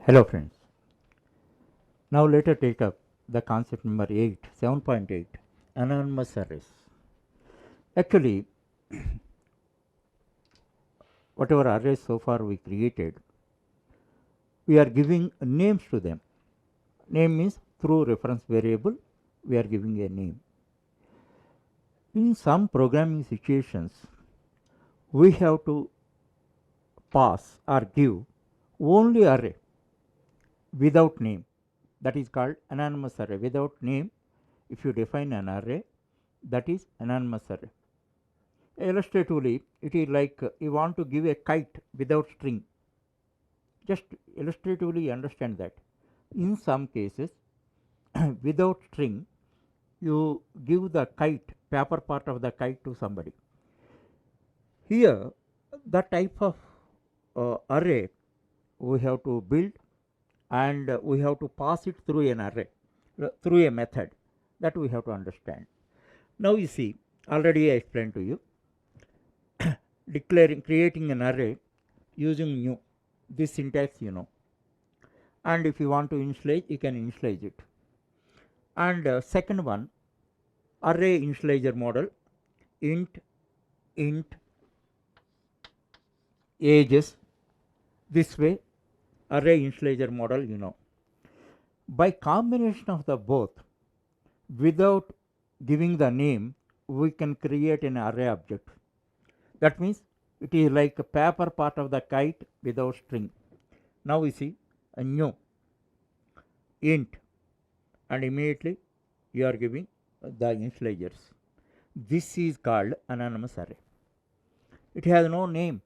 Hello friends. Now let us take up the concept number 8, 7.8, anonymous arrays. Actually, whatever arrays so far we created, we are giving names to them. Name means through reference variable, we are giving a name. In some programming situations, we have to pass or give only array without name. That is called anonymous array. Without name, if you define an array, that is anonymous array. Illustratively, it is like you want to give a kite without string. Just illustratively understand that. In some cases, without string, you give the kite, paper part of the kite to somebody. Here, the type of array we have to build, and we have to pass it through an array, through a method that we have to understand. Now you see, already I explained to you, creating an array using new, this syntax you know, and if you want to initialize, you can initialize it. And second one, array initializer model, int ages, this way array initializer model you know. By combination of the both, without giving the name, we can create an array object. That means it is like a paper part of the kite without string. Now we see a new int, and immediately you are giving the initializers. This is called anonymous array. It has no name.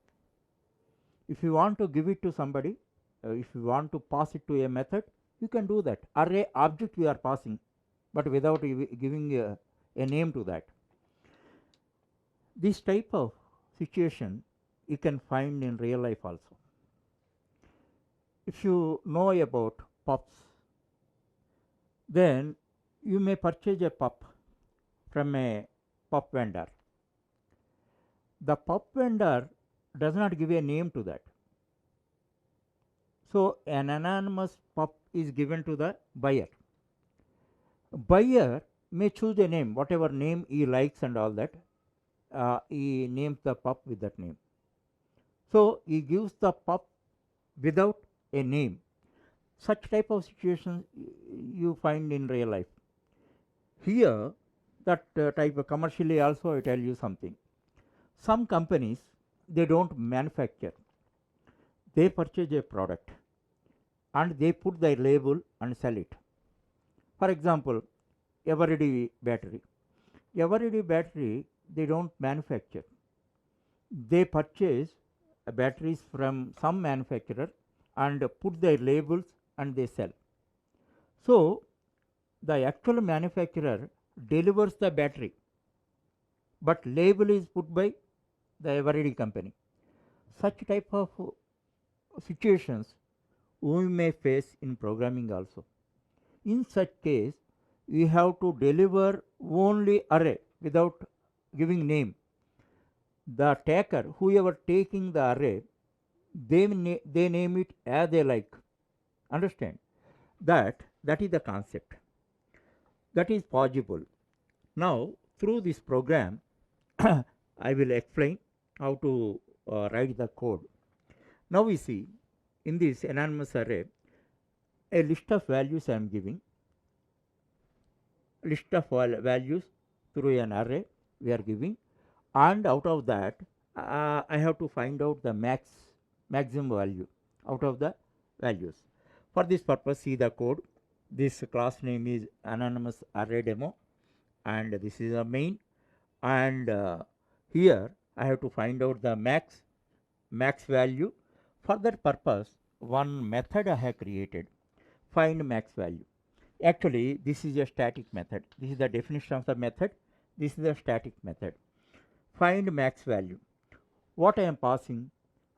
If you want to give it to somebody, if you want to pass it to a method, you can do that. Array object we are passing, but without giving a name to that. This type of situation you can find in real life also. If you know about pups, then you may purchase a pup from a pup vendor. The pup vendor does not give a name to that. So an anonymous pup is given to the buyer. Buyer may choose a name, whatever name he likes and all that. He names the pup with that name. So he gives the pup without a name. Such type of situations you find in real life. Here, that type of commercially also I tell you something. Some companies, they don't manufacture. They purchase a product and they put their label and sell it. For example, Eveready battery. Eveready battery, they don't manufacture. They purchase batteries from some manufacturer and put their labels and they sell. So the actual manufacturer delivers the battery, but label is put by the Eveready company. Such type of situations we may face in programming also. In such case, we have to deliver only array without giving name. The taker, whoever taking the array, they name it as they like. Understand? That is the concept. That is possible. Now through this program, I will explain how to write the code. Now we see in this anonymous array, a list of values I am giving, list of values through an array we are giving, and out of that I have to find out the maximum value out of the values. For this purpose, see the code. This class name is anonymous array demo, and this is a main, and here I have to find out the max value. For that purpose, one method I have created, find max value. Actually, this is a static method. This is the definition of the method. This is a static method. Find max value. What I am passing?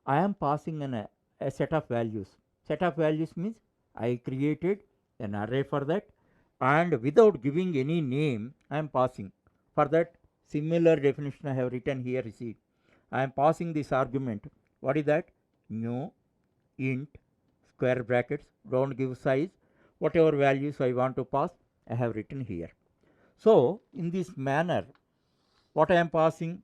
I am passing a set of values. Set of values means I created an array for that, and without giving any name, I am passing. For that, similar definition I have written here. See, I am passing this argument. What is that? New int square brackets, don't give size, whatever values I want to pass I have written here. So in this manner, what I am passing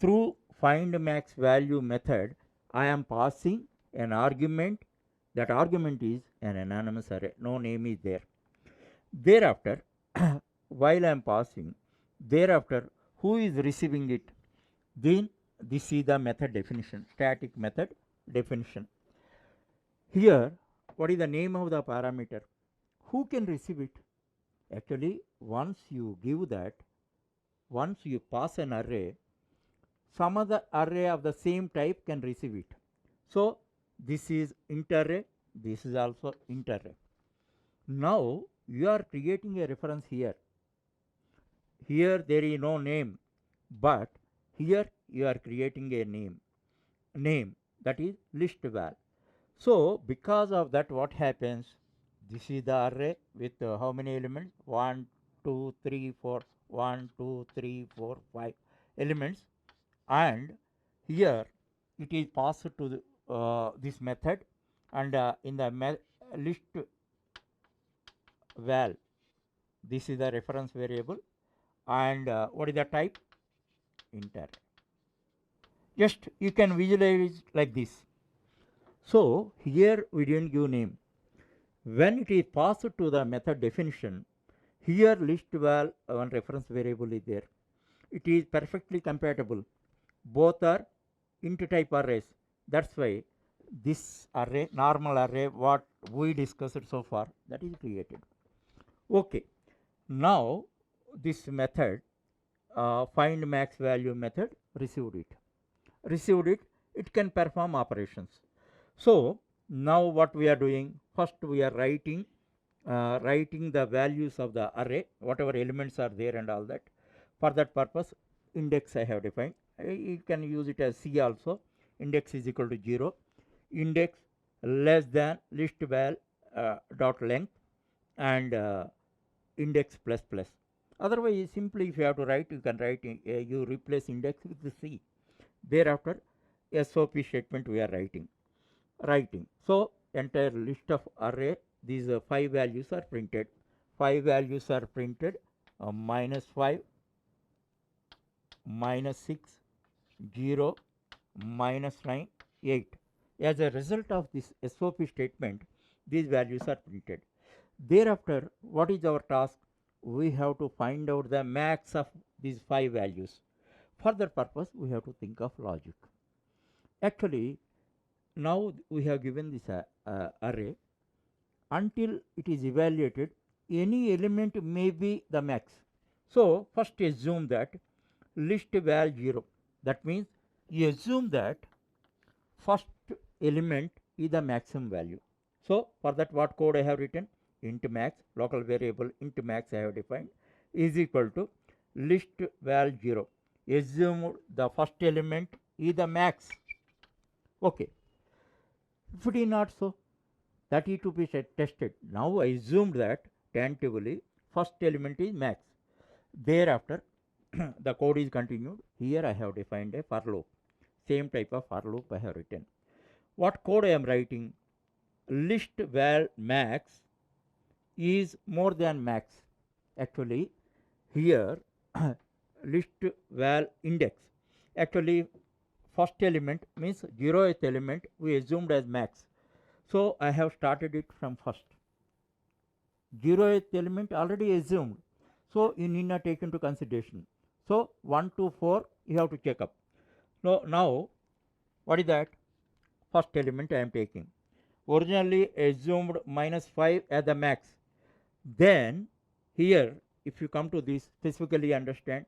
through find max value method, I am passing an argument. That argument is an anonymous array, no name is there. Thereafter while I am passing, thereafter who is receiving it, then this is the method definition, static method definition. Here what is the name of the parameter, who can receive it? Actually once you give that, once you pass an array, some other array of the same type can receive it. So this is int array, this is also int array. Now you are creating a reference here. Here there is no name, but here you are creating a name that is list val. So because of that, what happens, this is the array with how many elements, 1 2 3 4 1 2 3 4 5 elements, and here it is passed to the, this method, and in the list val, this is the reference variable, and what is the type, int array. Just you can visualize like this. So here we didn't give name. When it is passed to the method definition, here list val one reference variable is there. It is perfectly compatible. Both are int type arrays. That's why this array, normal array, what we discussed so far, that is created. Okay. Now this method, find max value method, received it, it can perform operations. So now what we are doing, first we are writing the values of the array, whatever elements are there and all that. For that purpose, index I have defined. You can use it as C also. Index is equal to 0, index less than list val dot length, and index plus plus. Otherwise simply if you have to write, you can write you replace index with the C. Thereafter SOP statement we are writing. So entire list of array, these 5 values are printed. 5 values are printed, -5, -6, 0, -9, 8. As a result of this SOP statement, these values are printed. Thereafter, what is our task? We have to find out the max of these 5 values. For that purpose, we have to think of logic. Actually, now we have given this array. Until it is evaluated, any element may be the max. So first assume that list val 0. That means you assume that first element is the maximum value. So for that, what code I have written? Int max, local variable int max I have defined, is equal to list val 0. Assume the first element is the max. Okay. If it is not so, that is to be tested. Now I assumed that tentatively first element is max. Thereafter the code is continued. Here I have defined a for loop. Same type of for loop I have written. What code I am writing? List val max is more than max. Actually here list val index, actually first element means 0th element we assumed as max. So I have started it from first. 0th element already assumed, so you need not take into consideration. So 1 to 4 you have to check up. Now what is that? First element I am taking. Originally assumed -5 as the max. Then here if you come to this, specifically understand,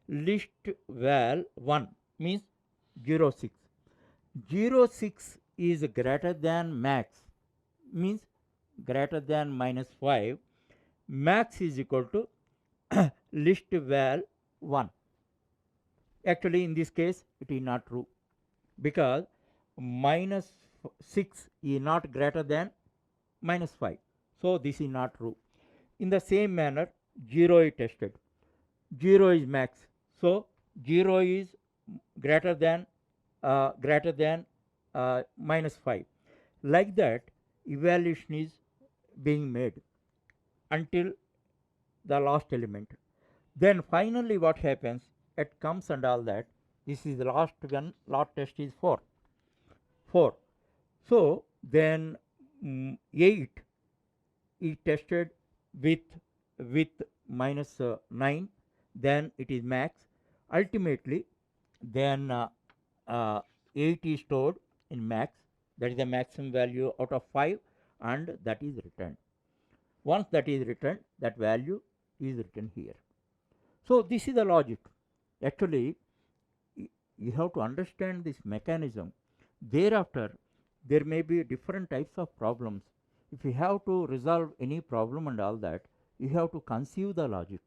list val 1 means 0.6. 0.6 is greater than max, means greater than -5. Max is equal to list val 1. Actually in this case it is not true, because -6 is not greater than -5. So this is not true. In the same manner 0 is tested. 0 is max. So 0 is greater than -5. Like that evaluation is being made until the last element. Then finally what happens, it comes and all that, this is the last one, lot test is 4. So then 8 is tested with minus 9, then it is max. Ultimately then 8 is stored in max, that is the maximum value out of 5, and that is returned. Once that is returned, that value is written here. So this is the logic. Actually you have to understand this mechanism. Thereafter there may be different types of problems. If you have to resolve any problem and all that, you have to conceive the logic.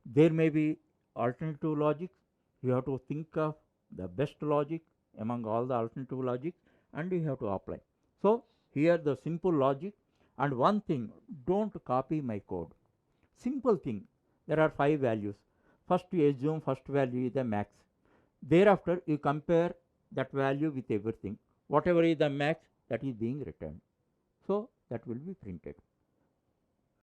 There may be alternative logics. You have to think of the best logic among all the alternative logics, and you have to apply. So here the simple logic. And one thing, don't copy my code. Simple thing, there are 5 values. First you assume first value is the max. Thereafter you compare that value with everything. Whatever is the max, that is being returned. So that will be printed.